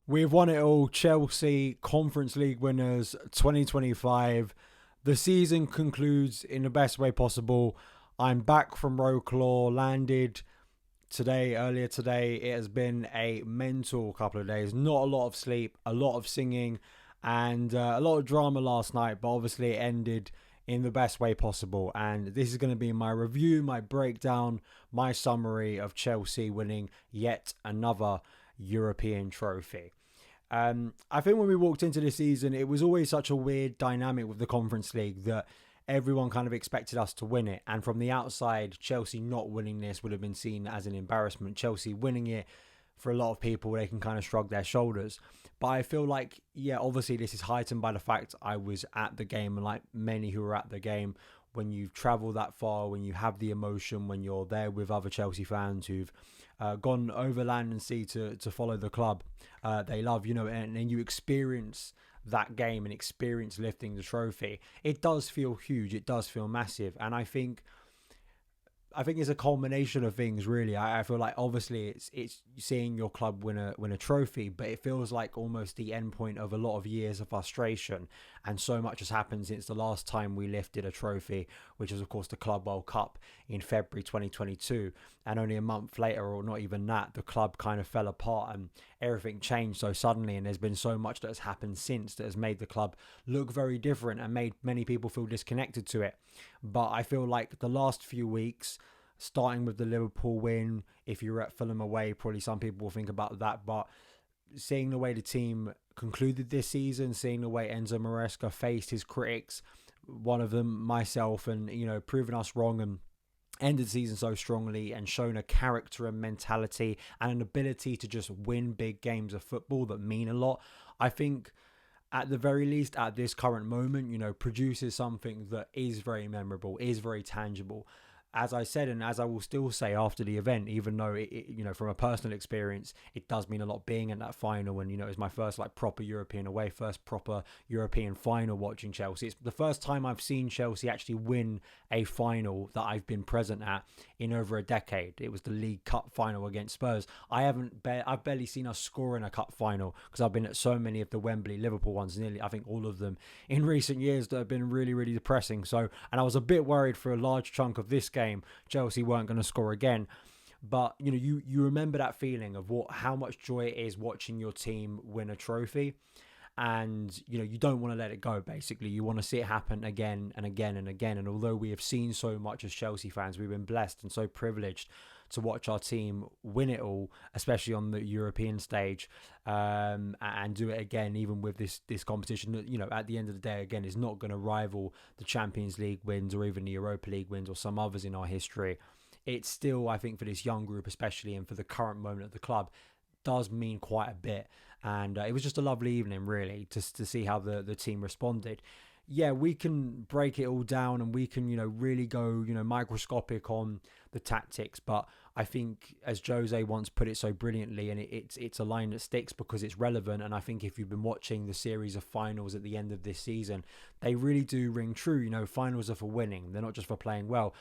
We've won it all. Chelsea, Conference League winners 2025. The season concludes in the best way possible. I'm back from Wroclaw, landed earlier today. It has been a mental couple of days. Not a lot of sleep, a lot of singing, and a lot of drama last night, but obviously it ended in the best way possible. And this is going to be my review, my breakdown, my summary of Chelsea winning yet another European trophy. I think when we walked into this season, it was always such a weird dynamic with the Conference League that everyone kind of expected us to win it. And from the outside, Chelsea not winning this would have been seen as an embarrassment. Chelsea winning it, for a lot of people, they can kind of shrug their shoulders. But I feel like, yeah, obviously this is heightened by the fact I was at the game, and like many who were at the game, when you travel that far, when you have the emotion, when you're there with other Chelsea fans who've gone over land and sea to follow the club they love, and then you experience that game and experience lifting the trophy, it does feel huge, it does feel massive. And I think it's a culmination of things, really. I feel like obviously it's seeing your club win a trophy, but it feels like almost the end point of a lot of years of frustration. And so much has happened since the last time we lifted a trophy, which was of course the Club World Cup in February 2022. And only a month later, or not even that, the club kind of fell apart and everything changed so suddenly. And there's been so much that has happened since that has made the club look very different and made many people feel disconnected to it. But I feel like the last few weeks, starting with the Liverpool win, if you're at Fulham away, probably some people will think about that. But seeing the way the team concluded this season, seeing the way Enzo Maresca faced his critics, one of them myself, and proving us wrong and ended the season so strongly and shown a character and mentality and an ability to just win big games of football that mean a lot. I think at the very least at this current moment, produces something that is very memorable, is very tangible. As I said, and as I will still say after the event, even though from a personal experience, it does mean a lot being in that final. And, it's my first proper European away, first proper European final watching Chelsea. It's the first time I've seen Chelsea actually win a final that I've been present at in over a decade. It was the League Cup final against Spurs. I've barely seen us score in a cup final because I've been at so many of the Wembley Liverpool ones, nearly, I think all of them in recent years, that have been really, really depressing. So, and I was a bit worried for a large chunk of this game Chelsea weren't going to score again. But you remember that feeling of how much joy it is watching your team win a trophy, and you don't want to let it go. Basically, you want to see it happen again and again and again. And although we have seen so much as Chelsea fans, we've been blessed and so privileged to watch our team win it all, especially on the European stage, and do it again, even with this competition that, at the end of the day, again, is not going to rival the Champions League wins or even the Europa League wins or some others in our history. It's still, I think, for this young group especially, and for the current moment of the club, does mean quite a bit. And it was just a lovely evening, really, to see how the team responded. Yeah, we can break it all down and we can, really go, microscopic on the tactics. But I think, as Jose once put it so brilliantly, and it's a line that sticks because it's relevant. And I think if you've been watching the series of finals at the end of this season, they really do ring true. Finals are for winning. They're not just for playing well.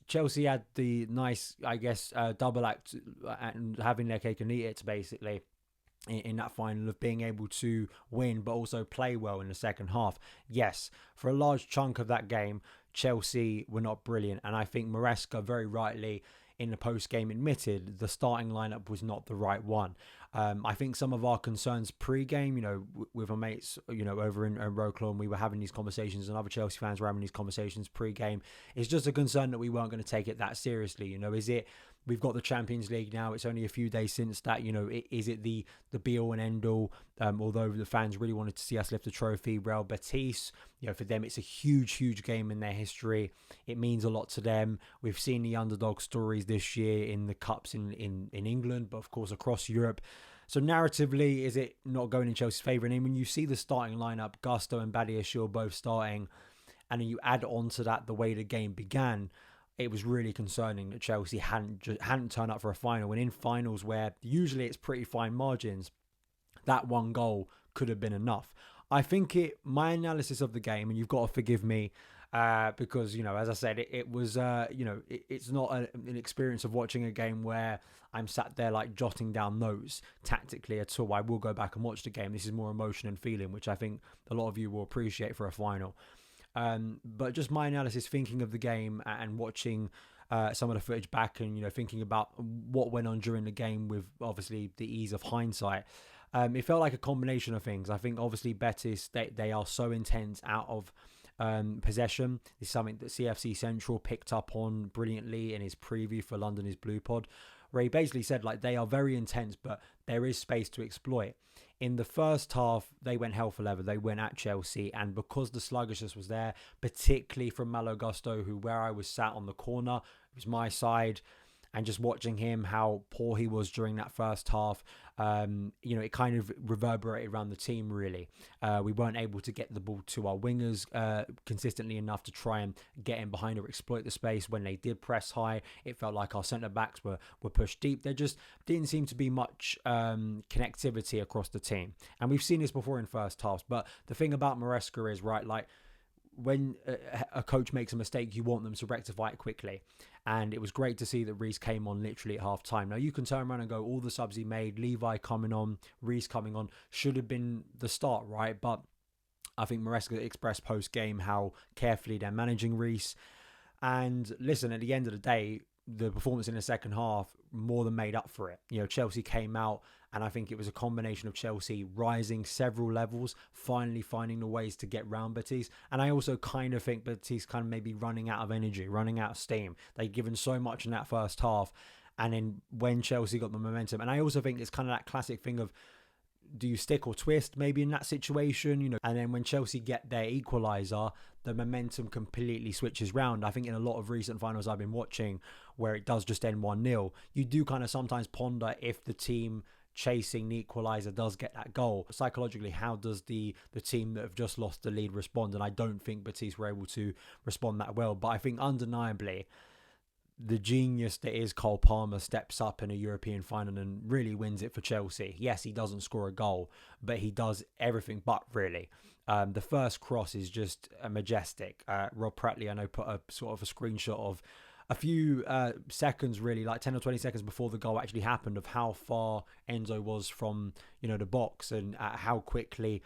Chelsea had the nice, I guess, double act and having their cake and eat it, basically, in that final, of being able to win but also play well in the second half. Yes, for a large chunk of that game, Chelsea were not brilliant, and I think Maresca very rightly in the post-game admitted the starting lineup was not the right one. I think some of our concerns pre-game, with our mates, over in Wroclaw, and we were having these conversations, and other Chelsea fans were having these conversations pre-game, it's just a concern that we weren't going to take it that seriously. Is it, we've got the Champions League now, it's only a few days since that, is it the be-all and end-all? Although the fans really wanted to see us lift the trophy. Real Betis, for them, it's a huge, huge game in their history. It means a lot to them. We've seen the underdog stories this year in the cups in England, but of course across Europe. So narratively, is it not going in Chelsea's favour? And when you see the starting lineup, Gusto and Badiashile both starting, and then you add on to that the way the game began, it was really concerning that Chelsea hadn't turned up for a final. And in finals where usually it's pretty fine margins, that one goal could have been enough. I think my analysis of the game, and you've got to forgive me because, as I said, it was, it's not an experience of watching a game where I'm sat there like jotting down notes tactically at all. I will go back and watch the game. This is more emotion and feeling, which I think a lot of you will appreciate for a final. But just my analysis, thinking of the game and watching some of the footage back, and thinking about what went on during the game with obviously the ease of hindsight. It felt like a combination of things. I think obviously Betis, they are so intense out of possession. This is something that CFC Central picked up on brilliantly in his preview for London is Blue Pod, where he basically said like they are very intense, but there is space to exploit. In the first half, they went hell for leather. They went at Chelsea, and because the sluggishness was there, particularly from Malo Gusto, where I was sat on the corner, it was my side, and just watching him, how poor he was during that first half, it kind of reverberated around the team, really. We weren't able to get the ball to our wingers consistently enough to try and get in behind or exploit the space. When they did press high, it felt like our centre-backs were pushed deep. There just didn't seem to be much connectivity across the team. And we've seen this before in first halves. But the thing about Maresca is, right, like, when a coach makes a mistake, you want them to rectify it quickly. And it was great to see that Reece came on literally at half time. Now, you can turn around and go, all the subs he made, Levi coming on, Reece coming on, should have been the start, right? But I think Maresca expressed post-game how carefully they're managing Reece. And listen, at the end of the day, the performance in the second half more than made up for it. Chelsea came out, and I think it was a combination of Chelsea rising several levels, finally finding the ways to get round Betis. And I also kind of think Betis kind of maybe running out of energy, running out of steam. They'd given so much in that first half, and then when Chelsea got the momentum, and I also think it's kind of that classic thing of, do you stick or twist maybe in that situation, and then when Chelsea get their equaliser, the momentum completely switches round. I think in a lot of recent finals I've been watching where it does just end 1-0, you do kind of sometimes ponder if the team chasing the equaliser does get that goal. Psychologically, how does the team that have just lost the lead respond? And I don't think Betis were able to respond that well. But I think undeniably, the genius that is Cole Palmer steps up in a European final and really wins it for Chelsea. Yes, he doesn't score a goal, but he does everything but, really. The first cross is just majestic. Rob Prattley, I know, put a sort of a screenshot of a few seconds, really, like 10 or 20 seconds before the goal actually happened, of how far Enzo was from, the box, and how quickly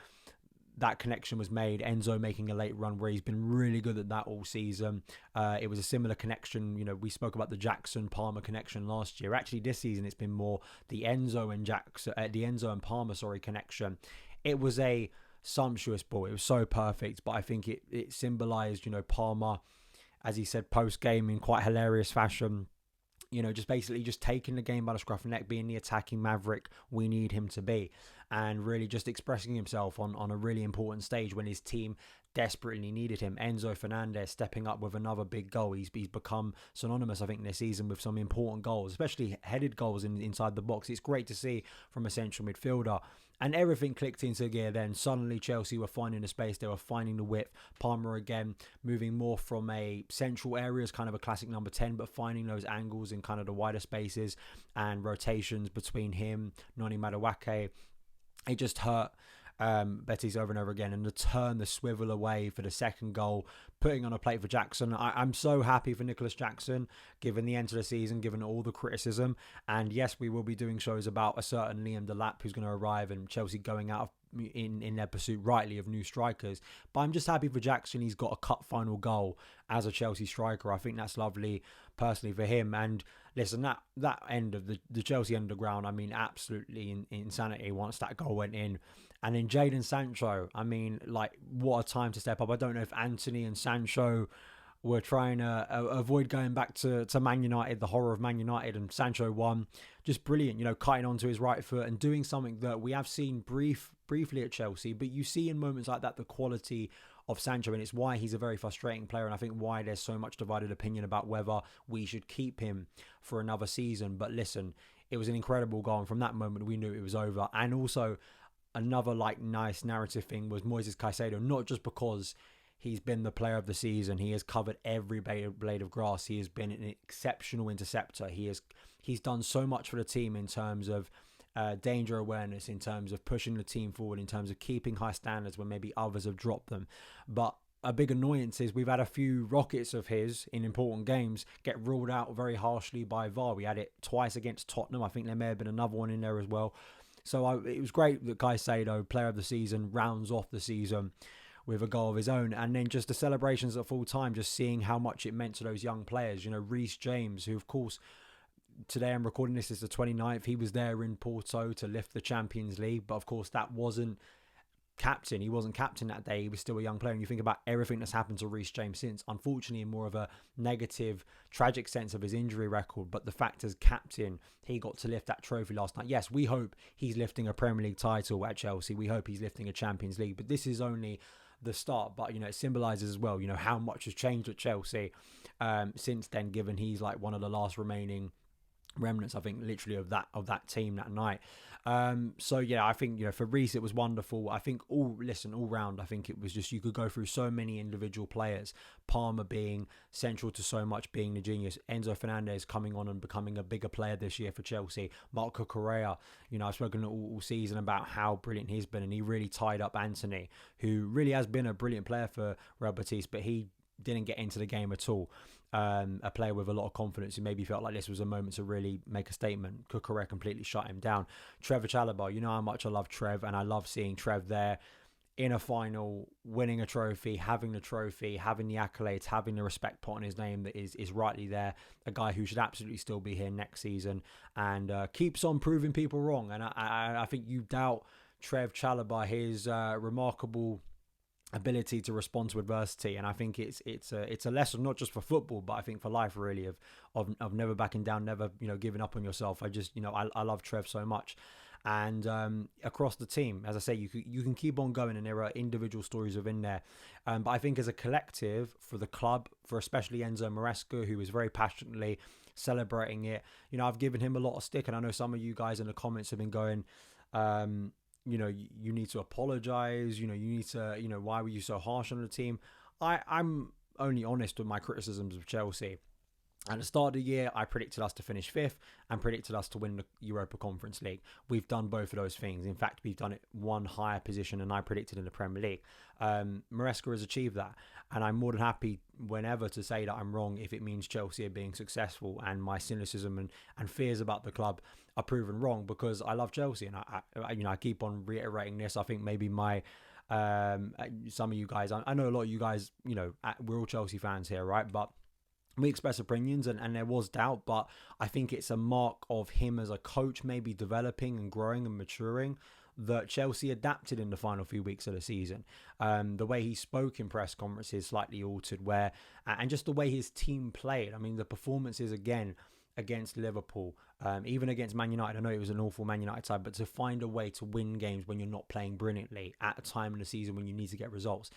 that connection was made. Enzo making a late run where he's been really good at that all season. It was a similar connection. We spoke about the Jackson Palmer connection last year. Actually, this season it's been more the Enzo and Palmer connection. It was a sumptuous ball. It was so perfect, but I think it symbolised, Palmer, as he said post game in quite hilarious fashion, just basically just taking the game by the scruff of the neck, being the attacking maverick we need him to be, and really just expressing himself on a really important stage when his team desperately needed him. Enzo Fernandez stepping up with another big goal. He's become synonymous, I think, this season with some important goals, especially headed goals inside the box. It's great to see from a central midfielder. And everything clicked into gear then. Suddenly Chelsea were finding the space, they were finding the width. Palmer again moving more from a central area as kind of a classic number 10, but finding those angles in kind of the wider spaces and rotations between him, Noni Madueke. It just hurt Betis over and over again. And the swivel away for the second goal, putting on a plate for Jackson. I'm so happy for Nicolas Jackson, given the end of the season, given all the criticism. And yes, we will be doing shows about a certain Liam Delap who's going to arrive, and Chelsea going out in their pursuit, rightly, of new strikers. But I'm just happy for Jackson. He's got a cut final goal as a Chelsea striker. I think that's lovely personally for him. And listen, that end of the Chelsea underground, I mean, absolutely insanity once that goal went in. And then Jadon Sancho, I mean, like, what a time to step up. I don't know if Anthony and Sancho were trying to avoid going back to Man United, the horror of Man United, and Sancho won. Just brilliant, cutting onto his right foot and doing something that we have seen briefly at Chelsea, but you see in moments like that the quality of Sancho, and it's why he's a very frustrating player, and I think why there's so much divided opinion about whether we should keep him for another season. But listen, it was an incredible goal, and from that moment we knew it was over. And also another nice narrative thing was Moises Caicedo, not just because he's been the player of the season. He has covered every blade of grass. He has been an exceptional interceptor. He's done so much for the team in terms of danger awareness, in terms of pushing the team forward, in terms of keeping high standards when maybe others have dropped them. But a big annoyance is we've had a few rockets of his in important games get ruled out very harshly by VAR. We had it twice against Tottenham. I think there may have been another one in there as well. So it was great that Caicedo, player of the season, rounds off the season with a goal of his own. And then just the celebrations at full time, just seeing how much it meant to those young players. Reece James, who of course, today I'm recording this, is the 29th. He was there in Porto to lift the Champions League. But of course, that wasn't captain. He wasn't captain that day. He was still a young player. And you think about everything that's happened to Reece James since, unfortunately in more of a negative, tragic sense of his injury record. But the fact as captain, he got to lift that trophy last night. Yes, we hope he's lifting a Premier League title at Chelsea. We hope he's lifting a Champions League. But this is only the start. But, it symbolises as well, how much has changed at Chelsea since then, given he's like one of the last remaining remnants, I think, literally of that team that night. So yeah, I think for Reece it was wonderful. I think all round, I think it was just, you could go through so many individual players. Palmer being central to so much, being the genius. Enzo Fernandez coming on and becoming a bigger player this year for Chelsea. Marco Correa, I've spoken all season about how brilliant he's been, and he really tied up Anthony, who really has been a brilliant player for Real Betis, but he didn't get into the game at all. A player with a lot of confidence who maybe felt like this was a moment to really make a statement. Cucurella completely shut him down. Trevor Chalobah, you know how much I love Trev, and I love seeing Trev there in a final, winning a trophy, having the accolades, having the respect put on his name that is rightly there. A guy who should absolutely still be here next season, and keeps on proving people wrong. And I think you doubt Trev Chalobah, his remarkable ability to respond to adversity, and I think it's a lesson not just for football, but I think for life really, of never backing down, never giving up on yourself. I just I love Trev so much, and across the team, as I say, you can keep on going, and there are individual stories within there, but I think as a collective, for the club, for especially Enzo Maresca, who is very passionately celebrating it, I've given him a lot of stick, and I know some of you guys in the comments have been going, you need to apologize, you need to, why were you so harsh on the team? I'm only honest with my criticisms of Chelsea. At the start of the year, I predicted us to finish 5th and predicted us to win the Europa Conference League. We've done both of those things. In fact, we've done it one higher position than I predicted in the Premier League. Maresca has achieved that. And I'm more than happy whenever to say that I'm wrong if it means Chelsea are being successful and my cynicism and fears about the club are proven wrong, because I love Chelsea. And I keep on reiterating this. I think maybe some of you guys, I know a lot of you guys, we're all Chelsea fans here, right? But we express opinions, and there was doubt, but I think it's a mark of him as a coach maybe developing and growing and maturing, that Chelsea adapted in the final few weeks of the season. The way he spoke in press conferences slightly altered, and just the way his team played. I mean, the performances again against Liverpool, even against Man United. I know it was an awful Man United side, but to find a way to win games when you're not playing brilliantly at a time in the season when you need to get results,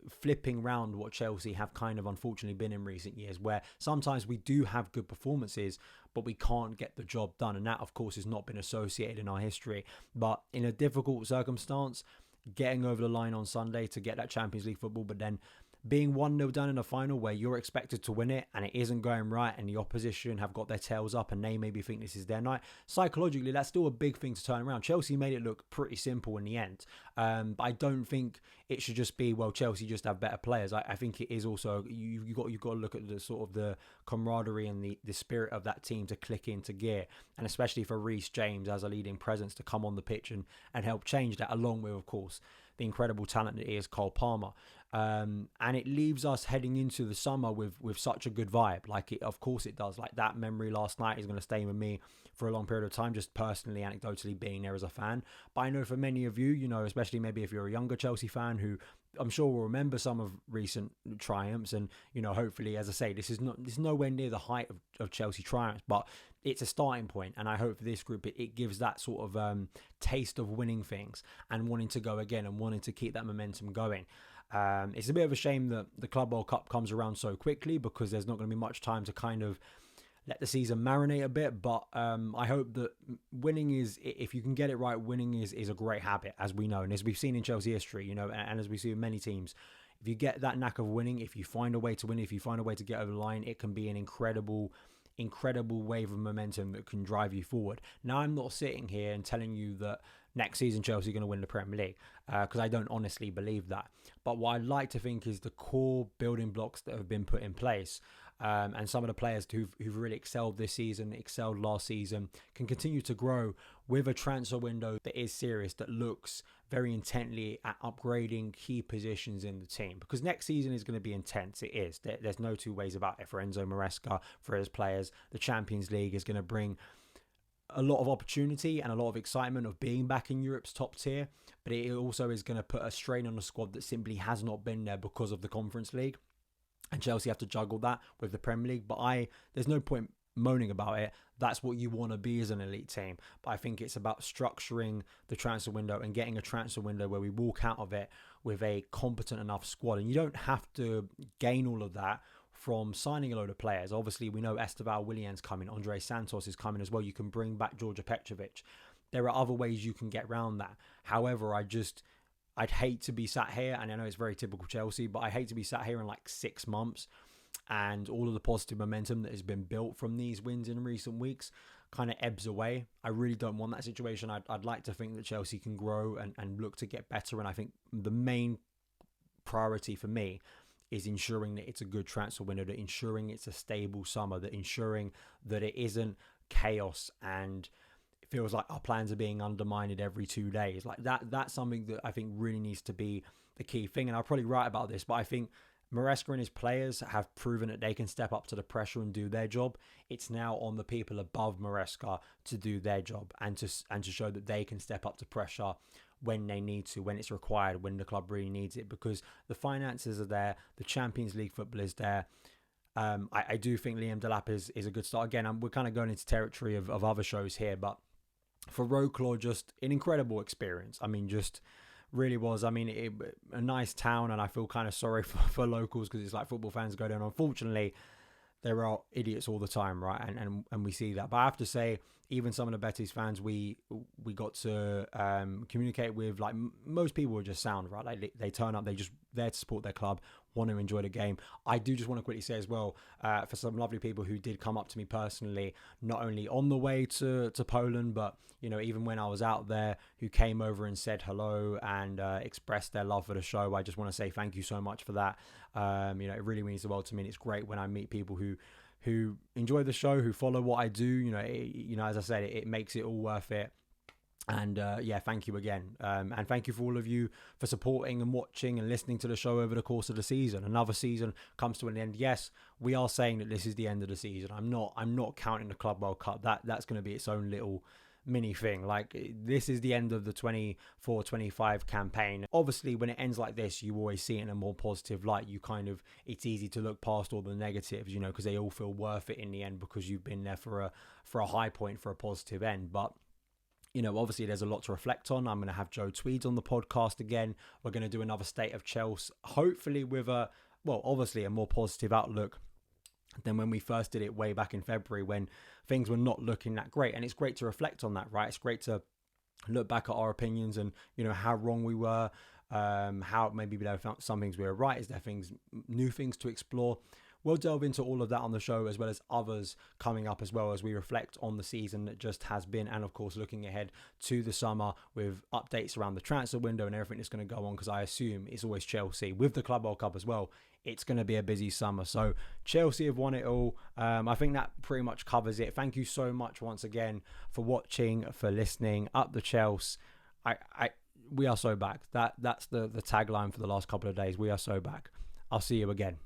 flipping round what Chelsea have kind of unfortunately been in recent years, where sometimes we do have good performances, but we can't get the job done. And that, of course, has not been associated in our history. But in a difficult circumstance, getting over the line on Sunday to get that Champions League football, but then being 1-0 down in a final where you're expected to win it and it isn't going right, and the opposition have got their tails up and they maybe think this is their night, psychologically that's still a big thing to turn around. Chelsea made it look pretty simple in the end, but I don't think it should just be, well, Chelsea just have better players. I think it is also, you've got to look at the sort of the camaraderie and the spirit of that team to click into gear, and especially for Reece James as a leading presence to come on the pitch and help change that, along with, of course, the incredible talent that is Cole Palmer. And it leaves us heading into the summer with such a good vibe. Like, it, of course it does. Like, that memory last night is going to stay with me for a long period of time, just personally, anecdotally being there as a fan. But I know for many of you, especially maybe if you're a younger Chelsea fan who I'm sure will remember some of recent triumphs, and hopefully, as I say, this is nowhere near the height of Chelsea triumphs, but it's a starting point, and I hope for this group it gives that sort of taste of winning things and wanting to go again and wanting to keep that momentum going. It's a bit of a shame that the Club World Cup comes around so quickly, because there's not going to be much time to kind of let the season marinate a bit, but I hope that winning is, if you can get it right, winning is a great habit, as we know, and as we've seen in Chelsea history, and as we see in many teams. If you get that knack of winning, if you find a way to win, if you find a way to get over the line, it can be an incredible incredible wave of momentum that can drive you forward. Now, I'm not sitting here and telling you that next season Chelsea are going to win the Premier League, because I don't honestly believe that. But what I'd like to think is the core building blocks that have been put in place, and some of the players who've really excelled this season, excelled last season, can continue to grow with a transfer window that is serious, that looks very intently at upgrading key positions in the team. Because next season is going to be intense. It is. There's no two ways about it. For Enzo Maresca, for his players, the Champions League is going to bring a lot of opportunity and a lot of excitement of being back in Europe's top tier, but it also is going to put a strain on the squad that simply has not been there because of the Conference League, and Chelsea have to juggle that with the Premier League. But there's no point moaning about it. That's what you want to be as an elite team. But I think it's about structuring the transfer window and getting a transfer window where we walk out of it with a competent enough squad. And you don't have to gain all of that from signing a load of players. Obviously, we know Esteval Willian's coming, Andre Santos is coming as well. You can bring back Georgia Petrovic. There are other ways you can get around that. However, I'd hate to be sat here, and I know it's very typical Chelsea, but I hate to be sat here in like 6 months and all of the positive momentum that has been built from these wins in recent weeks kind of ebbs away. I really don't want that situation. I'd like to think that Chelsea can grow and look to get better. And I think the main priority for me is ensuring that it's a good transfer window, that ensuring it's a stable summer, that ensuring that it isn't chaos and it feels like our plans are being undermined every 2 days. Like that's something that I think really needs to be the key thing. And I'll probably write about this, but I think Maresca and his players have proven that they can step up to the pressure and do their job. It's now on the people above Maresca to do their job and to show that they can step up to pressure when they need to, when it's required, when the club really needs it, because the finances are there, the Champions League football is there. I do think Liam Delap is a good start. Again, we're kind of going into territory of other shows here, but for Wroclaw, just an incredible experience. I mean, just really was. I mean, a nice town, and I feel kind of sorry for locals because it's like football fans go down. Unfortunately, there are idiots all the time, right? And we see that. But I have to say, even some of the Betis fans we got to communicate with, like most people are just sound, right? Like they turn up, they just there to support their club, want to enjoy the game. I do just want to quickly say as well, for some lovely people who did come up to me personally, not only on the way to Poland, but even when I was out there, who came over and said hello and expressed their love for the show. I just want to say thank you so much for that. It really means the world to me. And it's great when I meet people who enjoy the show, who follow what I do. As I said, it makes it all worth it. And thank you again. And thank you for all of you for supporting and watching and listening to the show over the course of the season. Another season comes to an end. Yes, we are saying that this is the end of the season. I'm not counting the Club World Cup. That's going to be its own little mini thing. Like, this is the end of the 24-25 campaign. Obviously, when it ends like this, you always see it in a more positive light. It's easy to look past all the negatives, because they all feel worth it in the end because you've been there for a high point, for a positive end. But obviously there's a lot to reflect on. I'm going to have Joe Tweeds on the podcast again. We're going to do another State of Chelsea, hopefully with obviously a more positive outlook than when we first did it way back in February when things were not looking that great. And it's great to reflect on that, right? It's great to look back at our opinions and, how wrong we were, how maybe there were some things we were right. Is there new things to explore? We'll delve into all of that on the show, as well as others coming up as well, as we reflect on the season that just has been, and of course looking ahead to the summer with updates around the transfer window and everything that's going to go on, because I assume it's always Chelsea with the Club World Cup as well. It's going to be a busy summer. So Chelsea have won it all. I think that pretty much covers it. Thank you so much once again for watching, for listening. Up the Chelsea. We are so back. That's the tagline for the last couple of days. We are so back. I'll see you again.